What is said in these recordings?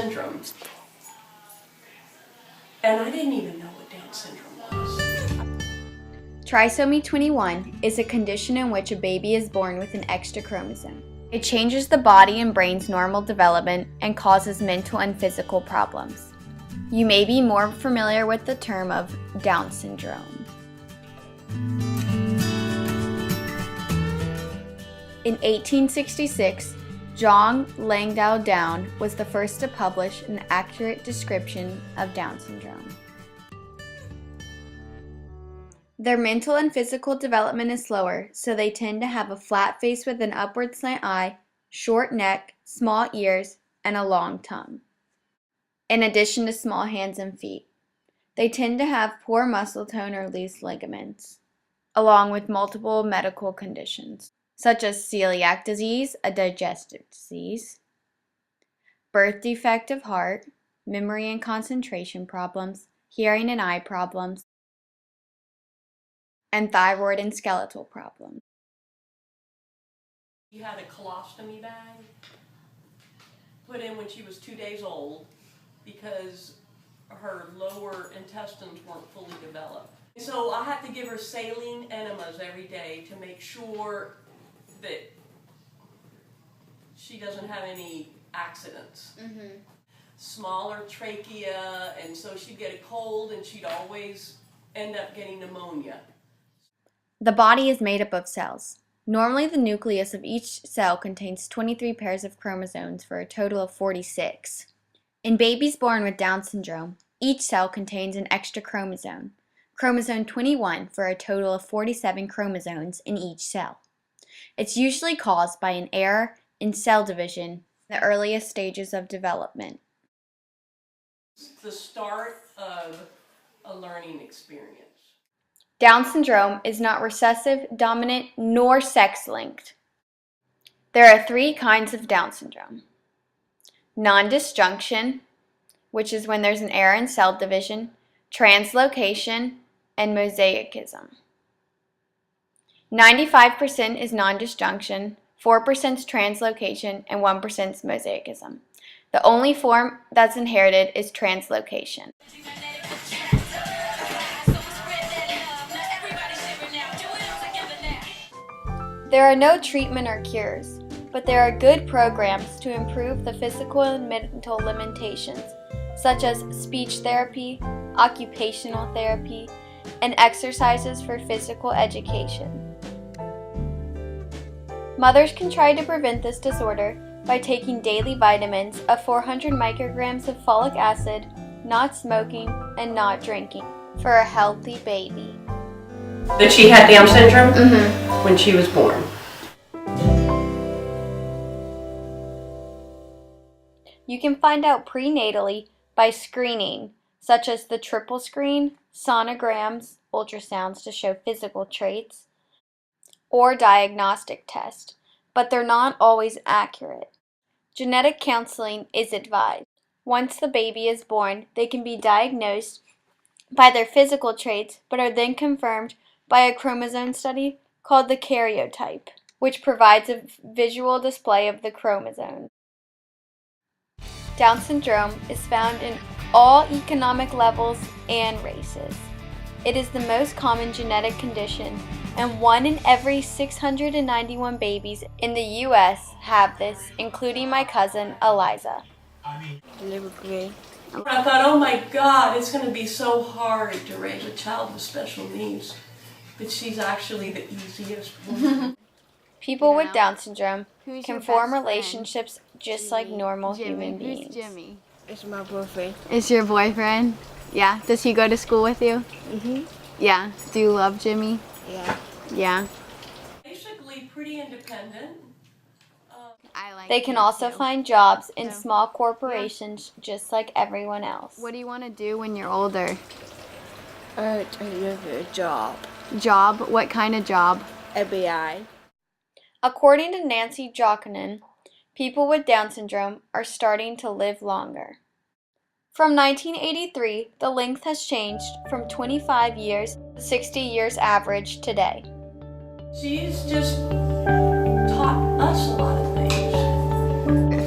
syndrome. And I didn't even know what Down syndrome was. Trisomy 21 is a condition in which a baby is born with an extra chromosome. It changes the body and brain's normal development and causes mental and physical problems. You may be more familiar with the term of Down syndrome. In 1866, John Langdale Down was the first to publish an accurate description of Down syndrome. Their mental and physical development is slower, so they tend to have a flat face with an upward slant eye, short neck, small ears, and a long tongue, in addition to small hands and feet. They tend to have poor muscle tone or loose ligaments, along with multiple medical conditions, such as celiac disease, a digestive disease, birth defect of heart, memory and concentration problems, hearing and eye problems, and thyroid and skeletal problems. She had a colostomy bag put in when she was 2 days old because her lower intestines weren't fully developed. So I have to give her saline enemas every day to make sure that she doesn't have any accidents. Smaller trachea, and so she'd get a cold and she'd always end up getting pneumonia. The body is made up of cells. Normally, the nucleus of each cell contains 23 pairs of chromosomes for a total of 46. In babies born with Down syndrome, each cell contains an extra chromosome, chromosome 21, for a total of 47 chromosomes in each cell. It's usually caused by an error in cell division in the earliest stages of development. It's the start of a learning experience. Down syndrome is not recessive, dominant, nor sex-linked. There are 3 kinds of Down syndrome. Non-disjunction, which is when there's an error in cell division, translocation, and mosaicism. 95% is non-disjunction, 4% is translocation, and 1% is mosaicism. The only form that's inherited is translocation. There are no treatment or cures, but there are good programs to improve the physical and mental limitations, such as speech therapy, occupational therapy, and exercises for physical education. Mothers can try to prevent this disorder by taking daily vitamins of 400 micrograms of folic acid, not smoking, and not drinking for a healthy baby. That she had Down syndrome? When she was born. You can find out prenatally by screening, such as the triple screen, sonograms, ultrasounds to show physical traits, or diagnostic tests, but they're not always accurate. Genetic counseling is advised. Once the baby is born, they can be diagnosed by their physical traits, but are then confirmed by a chromosome study called the karyotype, which provides a visual display of the chromosome. Down syndrome is found in all economic levels and races. It is the most common genetic condition, and 1 in every 691 babies in the U.S. have this, including my cousin Eliza. I thought, oh my God, it's going to be so hard to raise a child with special needs. But she's actually the easiest one. People with Down syndrome can form relationships just like normal human beings. Who's Jimmy? It's my boyfriend. Is your boyfriend? Yeah. Does he go to school with you? Yeah. Do you love Jimmy? Yeah. Yeah. Basically pretty independent. They can also find jobs in small corporations just like everyone else. What do you want to do when you're older? I have a job. Job? What kind of job? FBI. According to Nancy Jokinen, people with Down syndrome are starting to live longer. From 1983, the length has changed from 25 years to 60 years average today. She's just taught us a lot of things.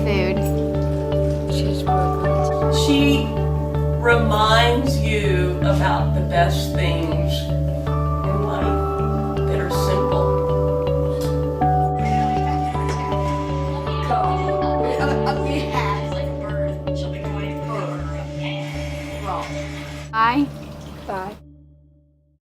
Food. Cheeseburger. about the best things in life that are simple. Bye. Bye.